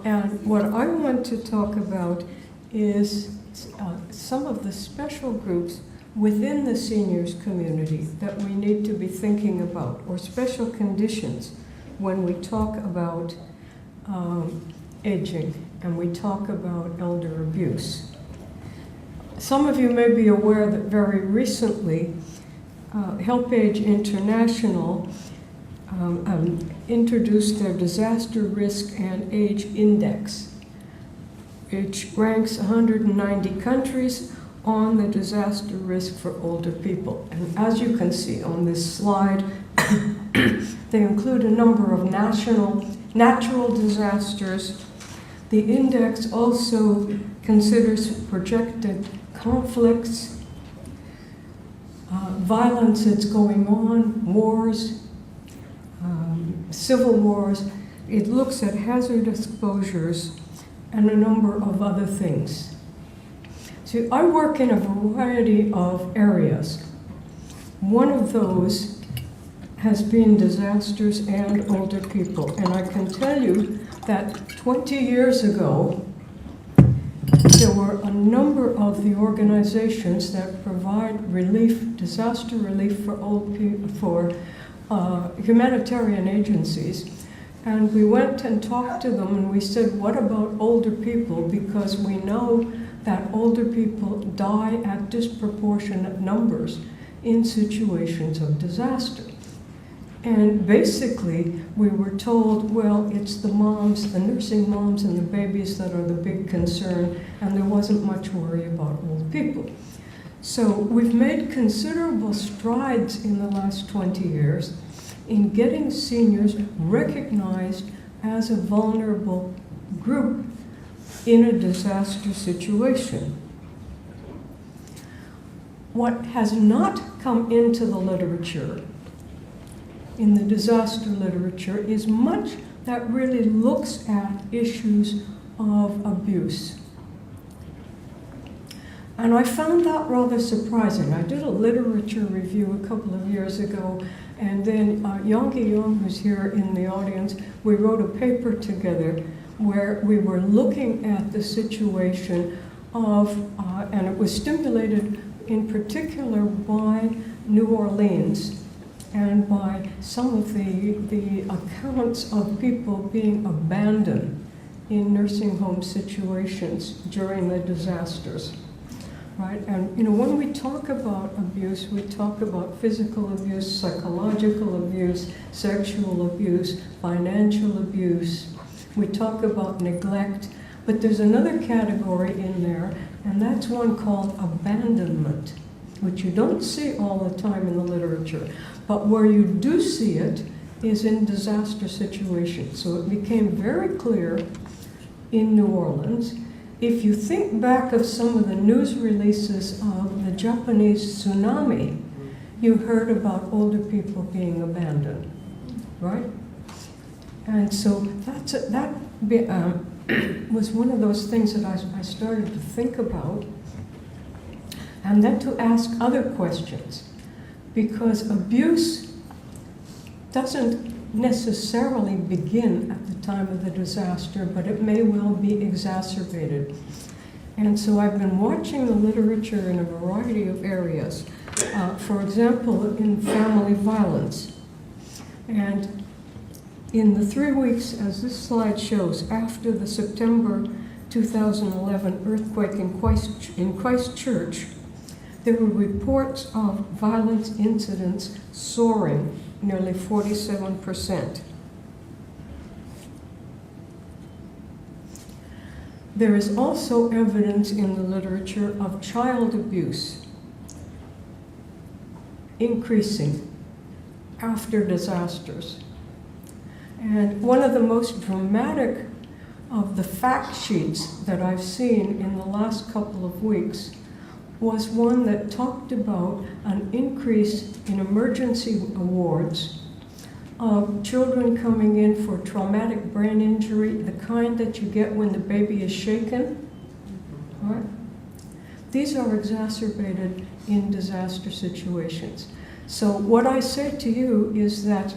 And what I want to talk about is some of the special groups within the seniors community that we need to be thinking about, or special conditions when we talk about aging and we talk about elder abuse. Some of you may be aware that very recently HelpAge International introduced their Disaster Risk and Age Index, which ranks 190 countries on the disaster risk for older people. And as you can see on this slide, they include a number of natural disasters. The index also considers projected conflicts, violence that's going on, wars, civil wars. It looks at hazard exposures and a number of other things. So I work in a variety of areas. One of those has been disasters and older people. And I can tell you that 20 years ago, there were a number of the organizations that provide relief, disaster relief for old people, for humanitarian agencies. And we went and talked to them and we said, what about older people? Because we know that older people die at disproportionate numbers in situations of disaster. And basically, we were told, well, it's the moms, the nursing moms and the babies that are the big concern, and there wasn't much worry about old people. So we've made considerable strides in the last 20 years in getting seniors recognized as a vulnerable group in a disaster situation. What has not come into the literature, in the disaster literature, is much that really looks at issues of abuse. And I found that rather surprising. I did a literature review a couple of years ago, and then Yonggi Young, who's here in the audience, we wrote a paper together where we were looking at the situation of, and it was stimulated in particular by New Orleans and by some of the accounts of people being abandoned in nursing home situations during the disasters. Right? And when we talk about abuse, we talk about physical abuse, psychological abuse, sexual abuse, financial abuse. We talk about neglect, but there's another category in there, and that's one called abandonment, which you don't see all the time in the literature. But where you do see it is in disaster situations. So it became very clear in New Orleans. If you think back of some of the news releases of the Japanese tsunami, you heard about older people being abandoned, right? And so that was one of those things that I started to think about, and then to ask other questions, because abuse doesn't necessarily begin at the time of the disaster, but it may well be exacerbated. And so I've been watching the literature in a variety of areas. For example, in family violence. And in the 3 weeks, as this slide shows, after the September 2011 earthquake in Christchurch, there were reports of violence incidents soaring nearly 47%. There is also evidence in the literature of child abuse increasing after disasters. And one of the most dramatic of the fact sheets that I've seen in the last couple of weeks was one that talked about an increase in emergency awards of children coming in for traumatic brain injury, the kind that you get when the baby is shaken. Right? These are exacerbated in disaster situations. So what I say to you is that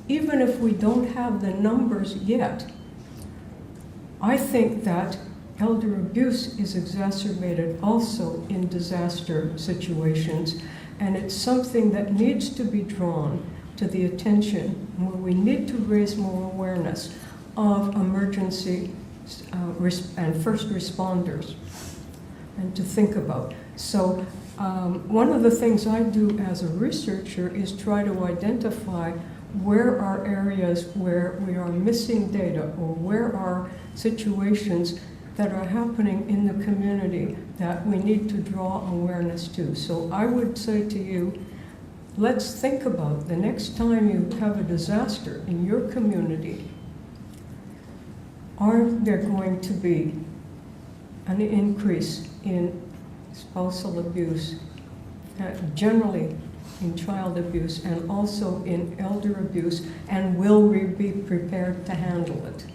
even if we don't have the numbers yet, I think that elder abuse is exacerbated also in disaster situations, and it's something that needs to be drawn to the attention where we need to raise more awareness of emergency and first responders and to think about. So one of the things I do as a researcher is try to identify where are areas where we are missing data, or where are situations that are happening in the community that we need to draw awareness to. So I would say to you, let's think about the next time you have a disaster in your community, are there going to be an increase in spousal abuse, generally in child abuse, and also in elder abuse, and will we be prepared to handle it?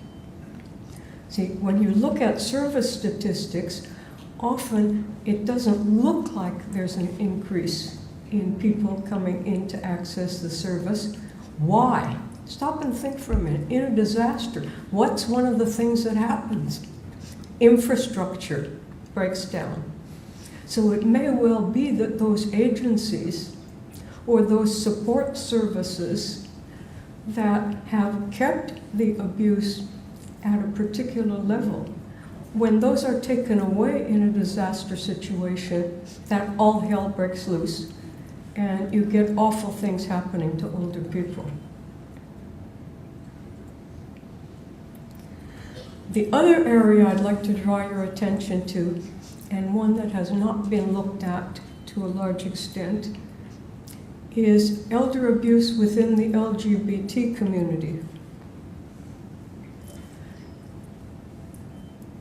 See, when you look at service statistics, often it doesn't look like there's an increase in people coming in to access the service. Why? Stop and think for a minute. In a disaster, what's one of the things that happens? Infrastructure breaks down. So it may well be that those agencies or those support services that have kept the abuse at a particular level, when those are taken away in a disaster situation, that all hell breaks loose and you get awful things happening to older people. The other area I'd like to draw your attention to, and one that has not been looked at to a large extent, is elder abuse within the LGBT community.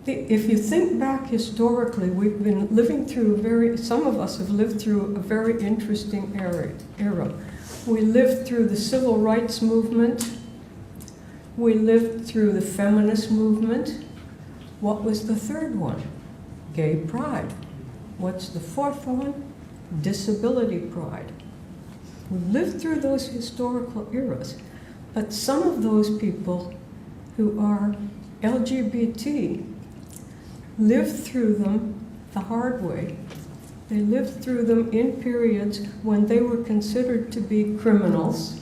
If you think back historically, we've been living through some of us have lived through a very interesting era. We lived through the civil rights movement. We lived through the feminist movement. What was the third one? Gay pride. What's the fourth one? Disability pride. We lived through those historical eras, but some of those people who are LGBT lived through them the hard way. They lived through them in periods when they were considered to be criminals.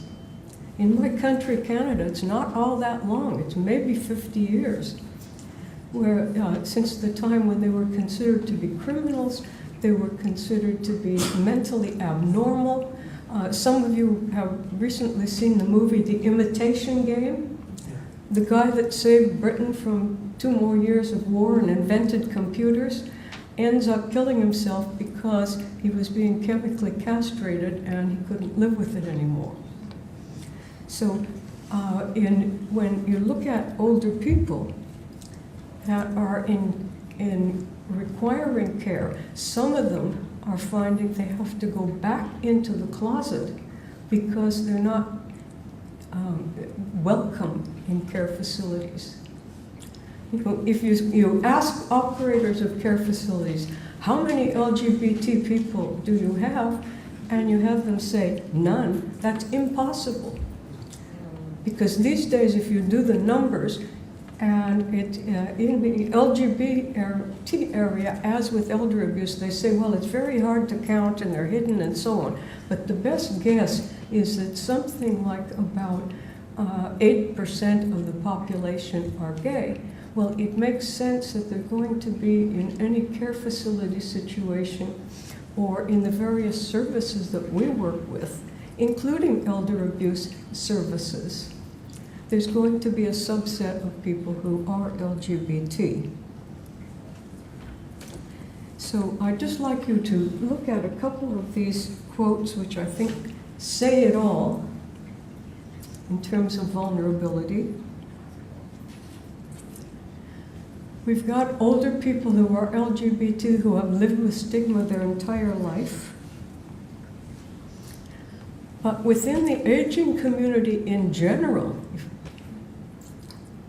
In my country, Canada, it's not all that long. It's maybe 50 years, where since the time when they were considered to be criminals, they were considered to be mentally abnormal. Some of you have recently seen the movie The Imitation Game. The guy that saved Britain from 2 more years of war and invented computers ends up killing himself because he was being chemically castrated and he couldn't live with it anymore. So when you look at older people that are in requiring care, some of them are finding they have to go back into the closet because they're not welcome in care facilities. If you ask operators of care facilities, how many LGBT people do you have? And you have them say, none, that's impossible. Because these days, if you do the numbers, and in the LGBT area, as with elder abuse, they say, well, it's very hard to count and they're hidden and so on. But the best guess is that something like about 8% of the population are gay. Well, it makes sense that they're going to be in any care facility situation or in the various services that we work with, including elder abuse services. There's going to be a subset of people who are LGBT. So I'd just like you to look at a couple of these quotes, which I think say it all in terms of vulnerability. We've got older people who are LGBT who have lived with stigma their entire life. But within the aging community in general,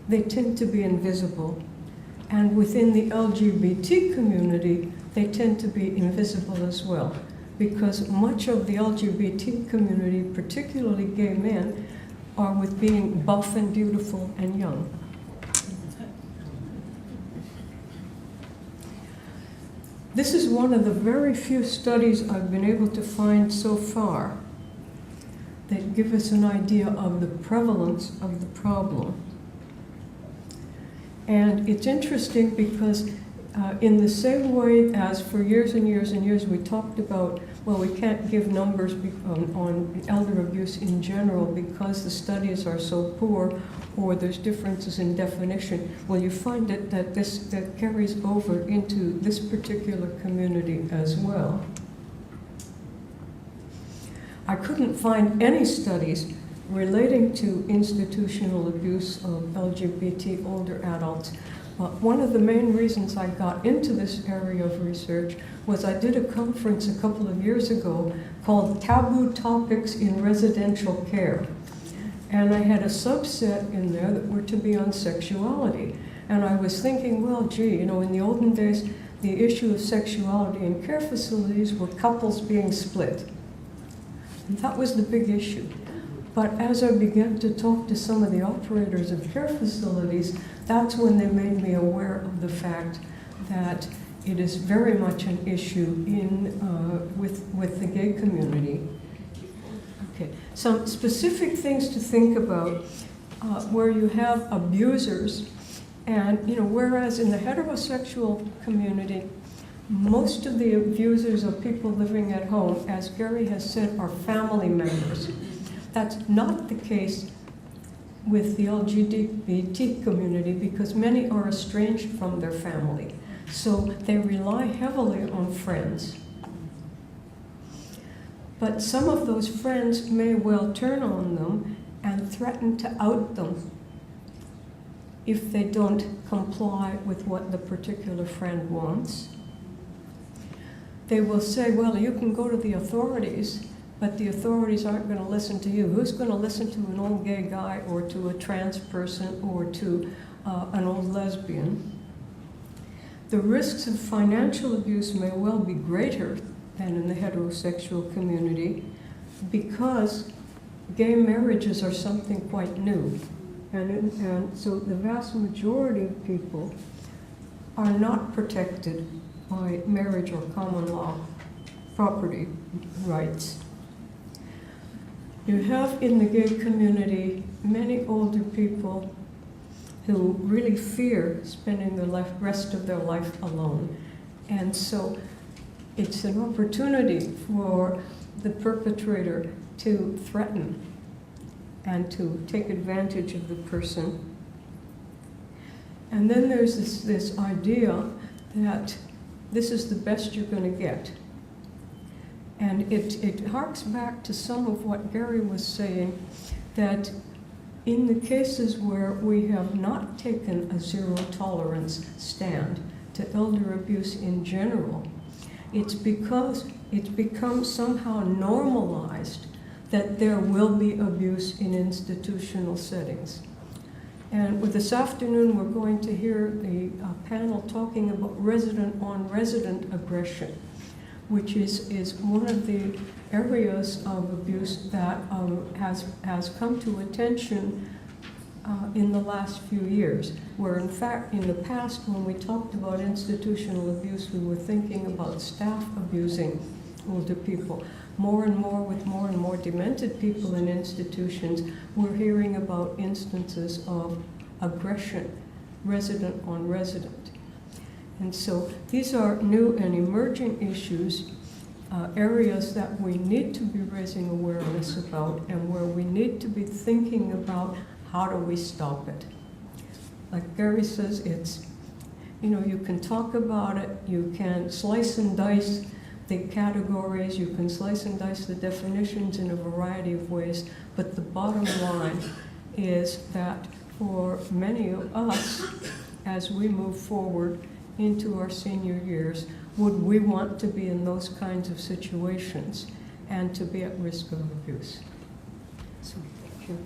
they tend to be invisible. And within the LGBT community, they tend to be invisible as well. Because much of the LGBT community, particularly gay men, are with being buff and beautiful and young. This is one of the very few studies I've been able to find so far that give us an idea of the prevalence of the problem. And it's interesting because in the same way as for years and years and years we talked about, well, we can't give numbers on elder abuse in general because the studies are so poor or there's differences in definition. Well, you find that carries over into this particular community as well. I couldn't find any studies relating to institutional abuse of LGBT older adults. One of the main reasons I got into this area of research was I did a conference a couple of years ago called Taboo Topics in Residential Care. And I had a subset in there that were to be on sexuality. And I was thinking, well, gee, in the olden days, the issue of sexuality in care facilities were couples being split. And that was the big issue. But as I began to talk to some of the operators of care facilities, that's when they made me aware of the fact that it is very much an issue with the gay community. Okay, some specific things to think about where you have abusers, and whereas in the heterosexual community, most of the abusers are people living at home, as Gary has said, are family members. That's not the case with the LGBT community because many are estranged from their family. So they rely heavily on friends. But some of those friends may well turn on them and threaten to out them if they don't comply with what the particular friend wants. They will say, well, you can go to the authorities, but the authorities aren't going to listen to you. Who's going to listen to an old gay guy or to a trans person or to an old lesbian? The risks of financial abuse may well be greater than in the heterosexual community because gay marriages are something quite new. And so the vast majority of people are not protected by marriage or common law property rights. You have in the gay community many older people who really fear spending the rest of their life alone. And so it's an opportunity for the perpetrator to threaten and to take advantage of the person. And then there's this idea that this is the best you're going to get. And it harks back to some of what Gary was saying, that in the cases where we have not taken a zero tolerance stand to elder abuse in general, it's because it's become somehow normalized that there will be abuse in institutional settings. And with this afternoon, we're going to hear the panel talking about resident-on-resident aggression, which is one of the areas of abuse that has come to attention in the last few years, where in fact in the past when we talked about institutional abuse, we were thinking about staff abusing older people. More and more demented people in institutions, we're hearing about instances of aggression, resident on resident. And so these are new and emerging issues, areas that we need to be raising awareness about and where we need to be thinking about how do we stop it. Like Gary says, it's, you can talk about it, you can slice and dice the categories, you can slice and dice the definitions in a variety of ways, but the bottom line is that for many of us, as we move forward into our senior years, would we want to be in those kinds of situations and to be at risk of abuse? So, thank you.